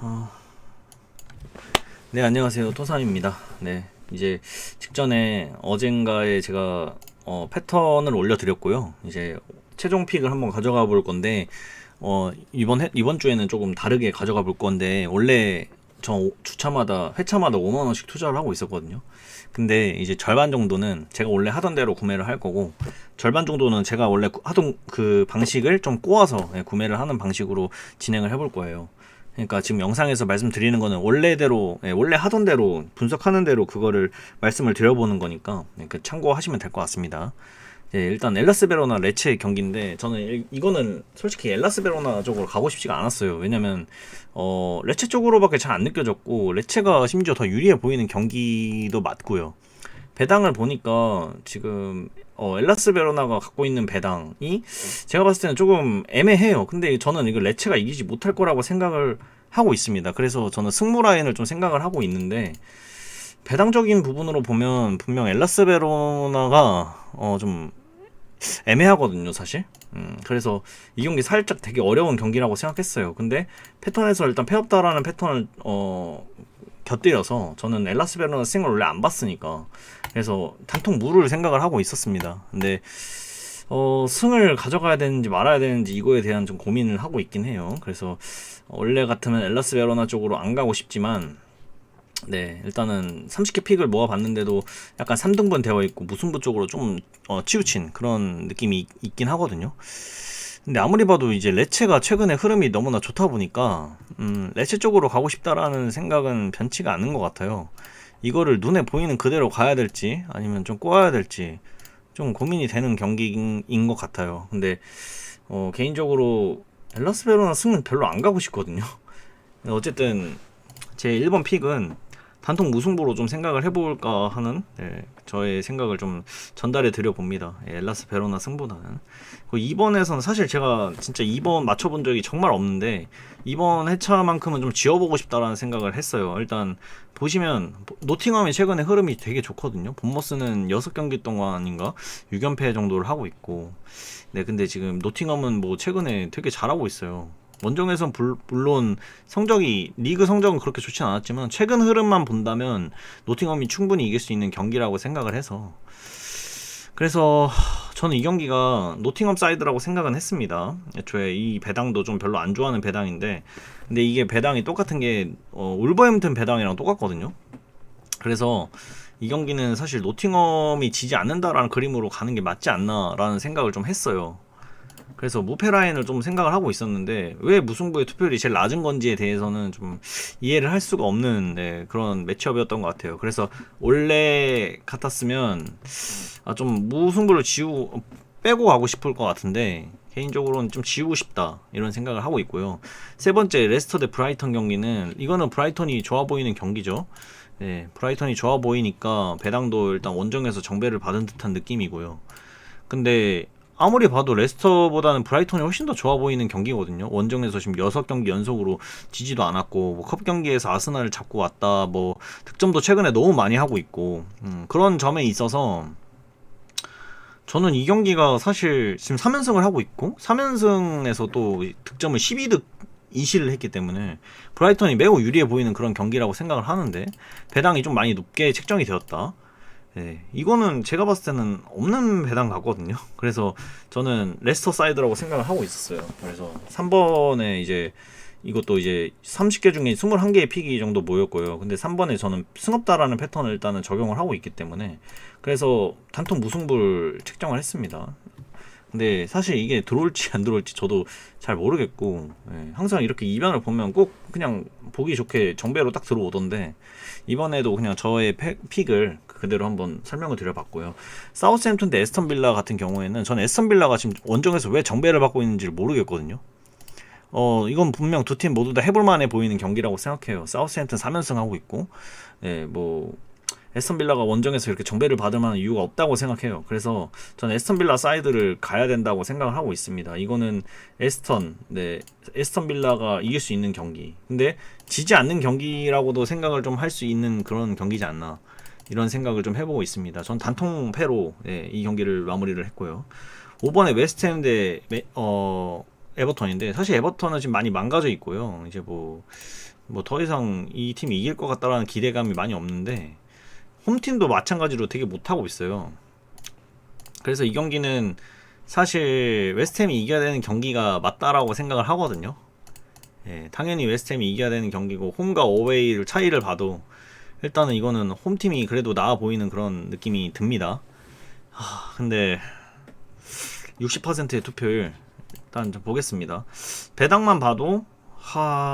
어, 네, 안녕하세요. 토삼입니다. 네, 이제 직전에 어젠가에 제가 패턴을 올려드렸고요. 이제 최종 픽을 한번 가져가 볼 건데, 이번 주에는 조금 다르게 가져가 볼 건데, 원래 저 주차마다, 회차마다 5만원씩 투자를 하고 있었거든요. 근데 이제 절반 정도는 제가 원래 하던 대로 구매를 할 거고, 절반 정도는 제가 원래 하던 그 방식을 좀 꼬아서 구매를 하는 방식으로 진행을 해볼 거예요. 그러니까 지금 영상에서 말씀드리는 거는 원래대로, 원래 하던 대로 분석하는 대로 그거를 말씀을 드려보는 거니까 그 참고하시면 될 것 같습니다. 일단 엘라스 베로나 레체 경기인데, 저는 이거는 솔직히 엘라스 베로나 쪽으로 가고 싶지가 않았어요. 왜냐면 레체 쪽으로밖에 잘 안 느껴졌고, 레체가 심지어 더 유리해 보이는 경기도 맞고요. 배당을 보니까 지금 엘라스 베로나가 갖고 있는 배당이 제가 봤을 때는 조금 애매해요. 근데 저는 이거 레체가 이기지 못할 거라고 생각을 하고 있습니다. 그래서 저는 승무 라인을 좀 생각을 하고 있는데, 배당적인 부분으로 보면 분명 엘라스 베로나가 좀 애매하거든요, 사실. 그래서 이 경기 살짝 되게 어려운 경기라고 생각했어요. 근데 패턴에서 일단 패없다라는 패턴을 곁들여서 저는 엘라스 베로나 스윙을 원래 안 봤으니까, 그래서 단통 무를 생각을 하고 있었습니다. 근데 승을 가져가야 되는지 말아야 되는지 이거에 대한 좀 고민을 하고 있긴 해요. 그래서 원래 같으면 엘라스 베로나 쪽으로 안 가고 싶지만, 네, 일단은 30개 픽을 모아봤는데도 약간 3등분 되어 있고 무승부 쪽으로 좀 치우친 그런 느낌이 있긴 하거든요. 근데 아무리 봐도 이제 레체가 최근에 흐름이 너무나 좋다 보니까 레체 쪽으로 가고 싶다라는 생각은 변치가 않는 것 같아요. 이거를 눈에 보이는 그대로 가야 될지 아니면 좀 꼬아야 될지 좀 고민이 되는 경기인 것 같아요. 근데 개인적으로 엘라스 베로나 승은 별로 안 가고 싶거든요. 어쨌든 제 1번 픽은 단통 무승부로 좀 생각을 해볼까 하는, 저의 생각을 좀 전달해 드려 봅니다. 엘라스 베로나 승보다는. 2번에서는 사실 제가 진짜 2번 맞춰본 적이 정말 없는데, 이번 회차만큼은 좀 지어보고 싶다라는 생각을 했어요. 일단 보시면 노팅엄이 최근에 흐름이 되게 좋거든요. 본머스는 6경기 동안인가 6연패 정도를 하고 있고, 네, 근데 지금 노팅엄은 뭐 최근에 되게 잘하고 있어요. 원정에선 물론 성적이, 리그 성적은 그렇게 좋진 않았지만 최근 흐름만 본다면 노팅엄이 충분히 이길 수 있는 경기라고 생각을 해서, 그래서 저는 이 경기가 노팅엄 사이드라고 생각은 했습니다. 애초에 이 배당도 좀 별로 안 좋아하는 배당인데, 근데 이게 배당이 똑같은 게 울버햄튼 배당이랑 똑같거든요. 그래서 이 경기는 사실 노팅엄이 지지 않는다라는 그림으로 가는 게 맞지 않나라는 생각을 좀 했어요. 그래서 무패 라인을 좀 생각을 하고 있었는데, 왜 무승부의 투표율이 제일 낮은 건지에 대해서는 좀 이해를 할 수가 없는, 그런 매치업이었던 것 같아요. 그래서 원래 같았으면 좀 무승부를 빼고 가고 싶을 것 같은데, 개인적으로는 좀 지우고 싶다 이런 생각을 하고 있고요. 세 번째, 레스터 대 브라이턴 경기는, 이거는 브라이턴이 좋아 보이는 경기죠. 네, 브라이턴이 좋아 보이니까 배당도 일단 원정에서 정배를 받은 듯한 느낌이고요. 근데 아무리 봐도 레스터보다는 브라이턴이 훨씬 더 좋아 보이는 경기거든요. 원정에서 지금 6경기 연속으로 지지도 않았고, 뭐 컵 경기에서 아스날을 잡고 왔다, 뭐 득점도 최근에 너무 많이 하고 있고, 그런 점에 있어서 저는 이 경기가 사실 지금 3연승을 하고 있고, 3연승에서 또 득점을 12득 2실을 했기 때문에 브라이턴이 매우 유리해 보이는 그런 경기라고 생각을 하는데, 배당이 좀 많이 높게 책정이 되었다. 네, 이거는 제가 봤을 때는 없는 배당 같거든요. 그래서 저는 레스터 사이드라고 생각을 하고 있었어요. 그래서 3번에 이제 이것도 이제 30개 중에 21개의 픽이 정도 모였고요. 근데 3번에 저는 승업다라는 패턴을 일단은 적용을 하고 있기 때문에, 그래서 단통 무승부를 책정을 했습니다. 근데 사실 이게 들어올지 안 들어올지 저도 잘 모르겠고, 항상 이렇게 이변을 보면 꼭 그냥 보기 좋게 정배로 딱 들어오던데, 이번에도 그냥 저의 픽을 그대로 한번 설명을 드려봤고요. 사우스햄튼 대 에스턴 빌라 같은 경우에는 저는 에스턴 빌라가 지금 원정에서 왜 정배를 받고 있는지를 모르겠거든요. 이건 분명 두 팀 모두 다 해볼만해 보이는 경기라고 생각해요. 사우스햄튼 3연승 하고 있고, 뭐 에스턴 빌라가 원정에서 이렇게 정배를 받을 만한 이유가 없다고 생각해요. 그래서 저는 에스턴 빌라 사이드를 가야 된다고 생각을 하고 있습니다. 이거는 에스턴 빌라가 이길 수 있는 경기. 근데 지지 않는 경기라고도 생각을 좀 할 수 있는 그런 경기지 않나, 이런 생각을 좀 해보고 있습니다. 전 단통패로 이 경기를 마무리를 했고요. 5번에 웨스트햄 대 에버턴인데, 사실 에버턴은 지금 많이 망가져 있고요. 이제 뭐 뭐 더 이상 이 팀이 이길 것 같다라는 기대감이 많이 없는데 홈팀도 마찬가지로 되게 못하고 있어요. 그래서 이 경기는 사실 웨스트햄이 이겨야 되는 경기가 맞다라고 생각을 하거든요. 예, 당연히 웨스트햄이 이겨야 되는 경기고 홈과 어웨이 차이를 봐도 일단은 이거는 홈팀이 그래도 나아 보이는 그런 느낌이 듭니다. 근데 60%의 투표율 일단 좀 보겠습니다. 배당만 봐도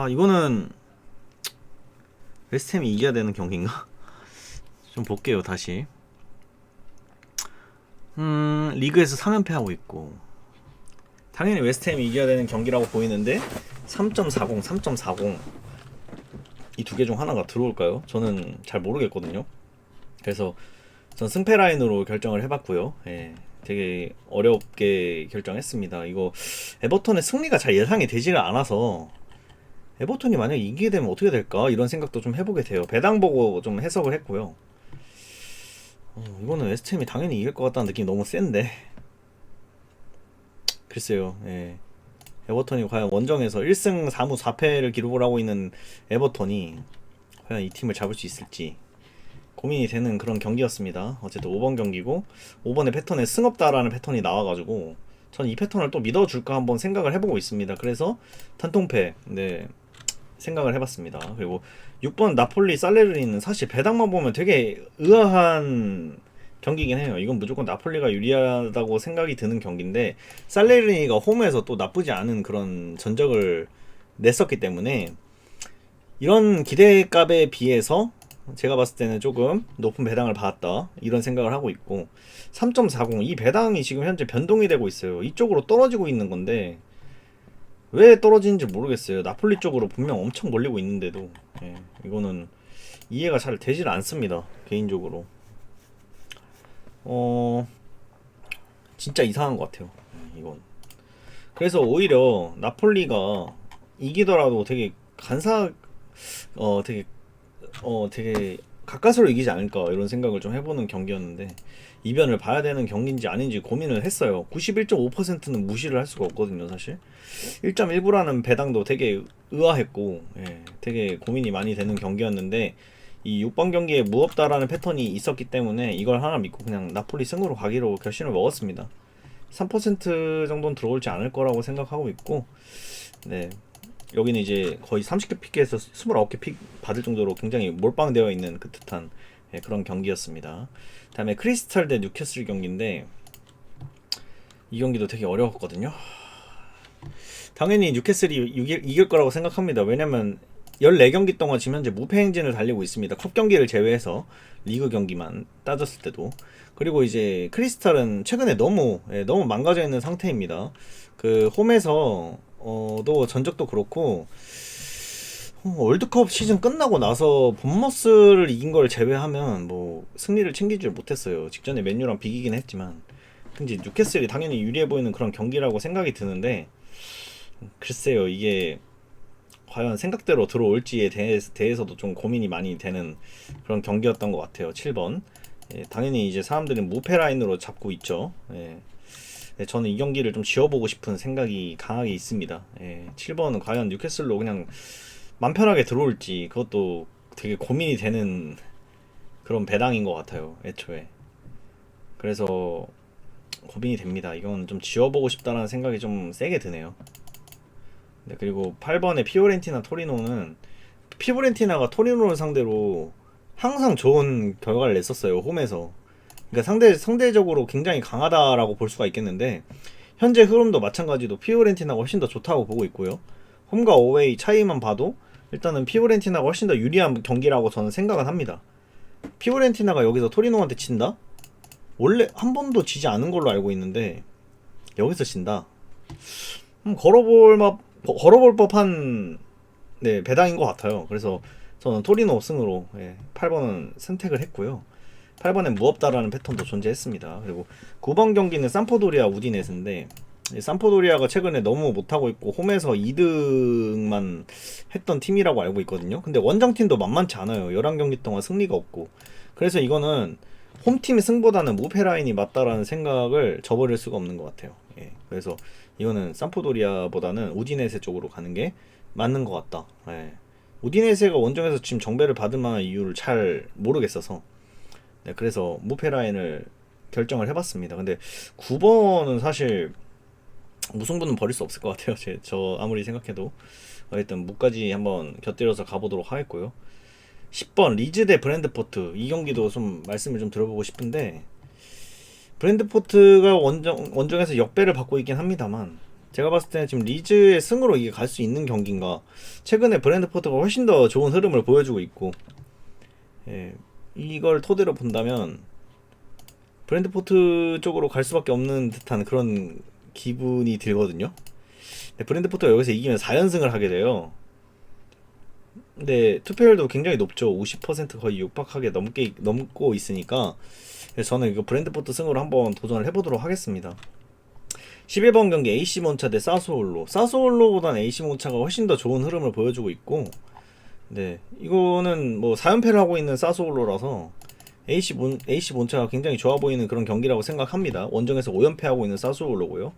이거는 웨스트햄이 이겨야 되는 경기인가? 좀 볼게요 다시. 리그에서 3연패 하고 있고 당연히 웨스트햄이 이겨야 되는 경기라고 보이는데 3.40, 3.40 이 두 개 중 하나가 들어올까요? 저는 잘 모르겠거든요. 그래서 전 승패 라인으로 결정을 해봤고요. 예, 되게 어렵게 결정했습니다. 이거 에버턴의 승리가 잘 예상이 되지가 않아서 에버턴이 만약에 이기게 되면 어떻게 될까 이런 생각도 좀 해보게 돼요. 배당 보고 좀 해석을 했고요. 이거는 웨스트햄이 당연히 이길 것 같다는 느낌이 너무 센데 글쎄요. 예. 에버턴이 과연 원정에서 1승 4무 4패를 기록을 하고 있는 에버턴이 과연 이 팀을 잡을 수 있을지 고민이 되는 그런 경기였습니다. 어쨌든 5번 경기고 5번의 패턴에 승없다라는 패턴이 나와가지고 전 이 패턴을 또 믿어줄까 한번 생각을 해보고 있습니다. 그래서 단통패 생각을 해봤습니다. 그리고 6번 나폴리 살레르니는 사실 배당만 보면 되게 의아한 경기긴 해요. 이건 무조건 나폴리가 유리하다고 생각이 드는 경기인데 살레르니가 홈에서 또 나쁘지 않은 그런 전적을 냈었기 때문에 이런 기대값에 비해서 제가 봤을 때는 조금 높은 배당을 받았다 이런 생각을 하고 있고 3.40 이 배당이 지금 현재 변동이 되고 있어요. 이쪽으로 떨어지고 있는 건데 왜 떨어지는지 모르겠어요. 나폴리 쪽으로 분명 엄청 몰리고 있는데도 이거는 이해가 잘 되질 않습니다. 개인적으로 진짜 이상한 것 같아요. 이건 그래서 오히려 나폴리가 이기더라도 되게 되게 가까스로 이기지 않을까 이런 생각을 좀 해보는 경기였는데 이변을 봐야 되는 경기인지 아닌지 고민을 했어요. 91.5%는 무시를 할 수가 없거든요. 사실 1.19라는 배당도 되게 의아했고 되게 고민이 많이 되는 경기였는데 이 6번 경기에 무없다라는 패턴이 있었기 때문에 이걸 하나 믿고 그냥 나폴리 승으로 가기로 결심을 먹었습니다. 3% 정도는 들어올지 않을 거라고 생각하고 있고 여기는 이제 거의 30개 픽에서 29개 픽 받을 정도로 굉장히 몰빵되어 있는 그 듯한 그런 경기였습니다. 다음에 크리스탈 대 뉴캐슬 경기인데 이 경기도 되게 어려웠거든요. 당연히 뉴캐슬이 이길 거라고 생각합니다. 왜냐면 14경기 동안 지금 현재 무패 행진을 달리고 있습니다. 컵 경기를 제외해서 리그 경기만 따졌을 때도. 그리고 이제 크리스탈은 최근에 너무 망가져 있는 상태입니다. 그 홈에서 도 전적도 그렇고 월드컵 시즌 끝나고 나서 본머스를 이긴 걸 제외하면 뭐 승리를 챙기질 못했어요. 직전에 맨유랑 비기긴 했지만 근데 뉴캐슬이 당연히 유리해 보이는 그런 경기라고 생각이 드는데 글쎄요 이게 과연 생각대로 들어올지에 대해서도 좀 고민이 많이 되는 그런 경기였던 것 같아요. 7번 당연히 이제 사람들은 무패 라인으로 잡고 있죠. 저는 이 경기를 좀 지워보고 싶은 생각이 강하게 있습니다. 7번은 과연 뉴캐슬로 그냥 맘 편하게 들어올지 그것도 되게 고민이 되는 그런 배당인 것 같아요. 애초에 그래서 고민이 됩니다. 이건 좀 지워보고 싶다는 생각이 좀 세게 드네요. 그리고 8번의 피오렌티나 토리노는 피오렌티나가 토리노를 상대로 항상 좋은 결과를 냈었어요. 홈에서. 그러니까 상대적으로 굉장히 강하다라고 볼 수가 있겠는데 현재 흐름도 마찬가지로 피오렌티나가 훨씬 더 좋다고 보고 있고요. 홈과 어웨이 차이만 봐도 일단은 피오렌티나가 훨씬 더 유리한 경기라고 저는 생각은 합니다. 피오렌티나가 여기서 토리노한테 친다? 원래 한 번도 지지 않은 걸로 알고 있는데 여기서 진다. 걸어볼 법한 배당인 것 같아요. 그래서 저는 토리노 승으로 8번은 선택을 했고요. 8번엔 무없다라는 패턴도 존재했습니다. 그리고 9번 경기는 삼포도리아 우디네스인데 삼포도리아가 최근에 너무 못하고 있고 홈에서 2등만 했던 팀이라고 알고 있거든요. 근데 원정팀도 만만치 않아요. 11경기 동안 승리가 없고 그래서 이거는 홈팀의 승보다는 무패 라인이 맞다라는 생각을 저버릴 수가 없는 것 같아요. 그래서 이거는 삼포도리아보다는 우디네세 쪽으로 가는 게 맞는 것 같다. 우디네세가 원정에서 지금 정배를 받을 만한 이유를 잘 모르겠어서 네, 그래서 무패 라인을 결정을 해봤습니다. 근데 9번은 사실 무승부는 버릴 수 없을 것 같아요. 저 아무리 생각해도 일단 무까지 한번 곁들여서 가보도록 하겠고요. 10번 리즈 대 브랜드포트, 이 경기도 좀 말씀을 좀 들어보고 싶은데 브랜드포트가 원정에서 역배를 받고 있긴 합니다만 제가 봤을 때는 지금 리즈의 승으로 이게 갈 수 있는 경기인가. 최근에 브랜드포트가 훨씬 더 좋은 흐름을 보여주고 있고 예, 이걸 토대로 본다면 브랜드포트 쪽으로 갈 수밖에 없는 듯한 그런 기분이 들거든요. 브랜드포트가 여기서 이기면 4연승을 하게 돼요. 근데 투표율도 굉장히 높죠. 50% 거의 육박하게 넘고 있으니까 저는 이거 브랜드포트 승으로 한번 도전을 해보도록 하겠습니다. 11번 경기 AC 몬차 대 사소올로. 사소올로보다는 AC 몬차가 훨씬 더 좋은 흐름을 보여주고 있고 네, 이거는 뭐 4연패를 하고 있는 사소올로라서 AC 몬차가 굉장히 좋아 보이는 그런 경기라고 생각합니다. 원정에서 5연패하고 있는 사소올로고요.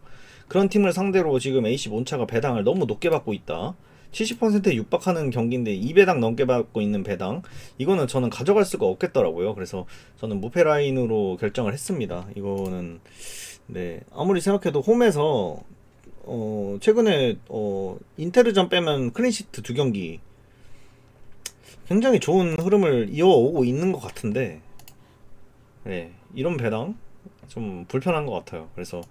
그런 팀을 상대로 지금 AC 몬차가 배당을 너무 높게 받고 있다. 70%에 육박하는 경기인데 2배당 넘게 받고 있는 배당, 이거는 저는 가져갈 수가 없겠더라고요. 그래서 저는 무패 라인으로 결정을 했습니다. 이거는 네, 아무리 생각해도 홈에서 최근에 인테르전 빼면 클린시트 2경기 굉장히 좋은 흐름을 이어오고 있는 것 같은데 네, 이런 배당 좀 불편한 것 같아요. 그래서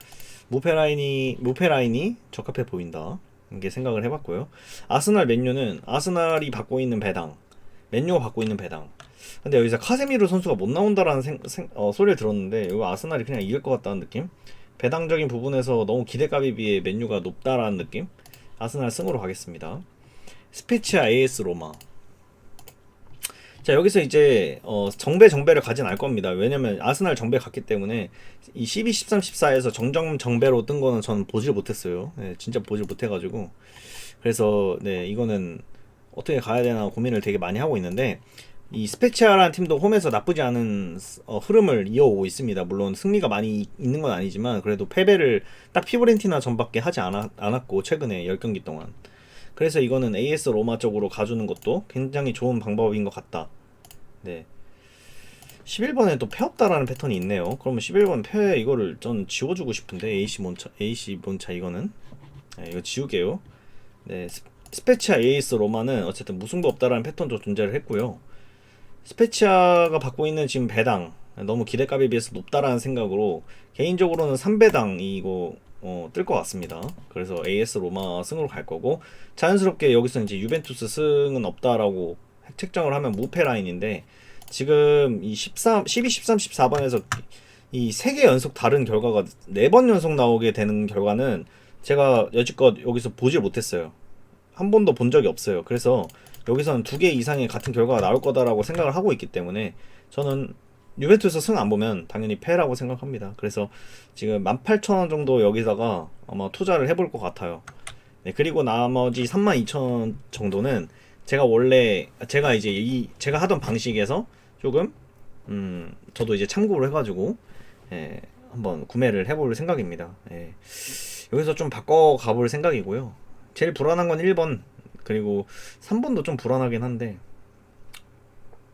무패 라인이 적합해 보인다 이렇게 생각을 해봤고요. 아스날 맨유는 아스날이 받고 있는 배당, 맨유가 받고 있는 배당. 근데 여기서 카세미르 선수가 못 나온다라는 소리를 들었는데 이거 아스날이 그냥 이길 것 같다는 느낌? 배당적인 부분에서 너무 기대값에 비해 맨유가 높다라는 느낌? 아스날 승으로 가겠습니다. 스페치아 AS 로마. 자, 여기서 이제 정배를 가진 않을 겁니다. 왜냐면 아스날 정배 갔기 때문에 이 12, 13, 14에서 정배로 뜬 거는 저는 보질 못했어요. 네, 진짜 보질 못해가지고 그래서 네, 이거는 어떻게 가야 되나 고민을 되게 많이 하고 있는데 이 스페치아라는 팀도 홈에서 나쁘지 않은 흐름을 이어오고 있습니다. 물론 승리가 많이 있는 건 아니지만 그래도 패배를 딱 피오렌티나 전밖에 하지 않았고 최근에 10경기 동안. 그래서 이거는 AS 로마 쪽으로 가주는 것도 굉장히 좋은 방법인 것 같다. 네. 11번에 또 패 없다라는 패턴이 있네요. 그러면 11번 패 이거를 전 지워주고 싶은데 AC 몬차 이거는 네, 이거 지우게요. 네, 스페치아 AS 로마는 어쨌든 무승부 없다라는 패턴도 존재를 했고요. 스페치아가 받고 있는 지금 배당 너무 기대값에 비해서 높다라는 생각으로 개인적으로는 3배당 이거 뜰 것 같습니다. 그래서 AS 로마 승으로 갈 거고 자연스럽게 여기서 이제 유벤투스 승은 없다라고 책정을 하면 무패 라인인데 지금 이 12, 13, 14번에서 이 3개 연속 다른 결과가 4번 연속 나오게 되는 결과는 제가 여지껏 여기서 보질 못했어요. 한 번도 본 적이 없어요. 그래서 여기서는 2개 이상의 같은 결과가 나올 거다라고 생각을 하고 있기 때문에 저는 유벤투스 승 안 보면 당연히 패라고 생각합니다. 그래서 지금 18,000원 정도 여기다가 아마 투자를 해볼 것 같아요. 네, 그리고 나머지 32,000원 정도는 제가 이제 제가 하던 방식에서 조금 저도 이제 참고를 해가지고 예, 한번 구매를 해볼 생각입니다. 예. 여기서 좀 바꿔 가볼 생각이고요. 제일 불안한 건 1번 그리고 3번도 좀 불안하긴 한데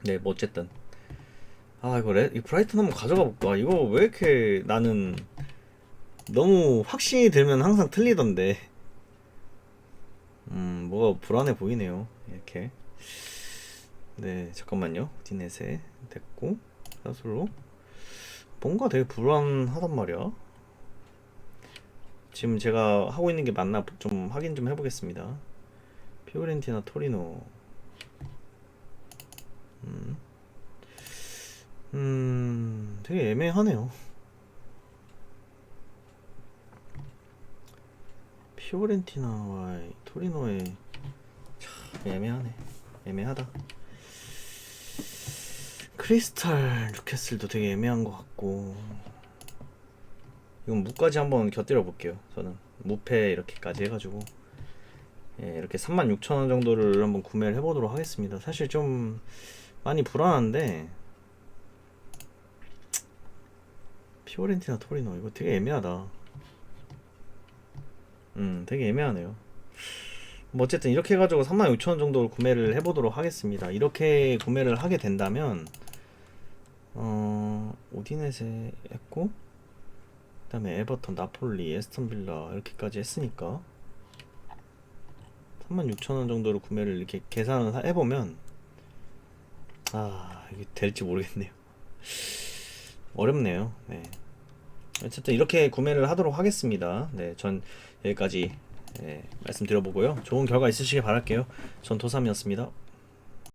네, 뭐 어쨌든 이거 이 브라이튼 한번 가져가 볼까? 이거 왜 이렇게 나는 너무 확신이 들면 항상 틀리던데 뭐가 불안해 보이네요. 이렇게 네, 잠깐만요. 디넷에 됐고 사슬로 뭔가 되게 불안하단 말이야. 지금 제가 하고 있는 게 맞나 좀 확인 좀 해보겠습니다. 피오렌티나 토리노. 되게 애매하네요. 피오렌티나와 토리노의 참 애매하네. 애매하다. 크리스탈 뉴캐슬도 되게 애매한 것 같고 이건 무까지 한번 곁들여 볼게요. 저는 무패 이렇게까지 해가지고 예, 이렇게 36,000원 정도를 한번 구매를 해보도록 하겠습니다. 사실 좀 많이 불안한데 피오렌티나 토리노 이거 되게 애매하다. 되게 애매하네요. 뭐 어쨌든 이렇게 해가지고 36,000원 정도로 구매를 해보도록 하겠습니다. 이렇게 구매를 하게 된다면 오디넷에 했고, 그 다음에 에버턴, 나폴리, 에스턴빌라 이렇게까지 했으니까 36,000원 정도로 구매를 이렇게 계산을 해보면 이게 될지 모르겠네요. 어렵네요. 네. 어쨌든 이렇게 구매를 하도록 하겠습니다. 네, 전 여기까지 말씀드려보고요. 좋은 결과 있으시길 바랄게요. 전 도삼이었습니다.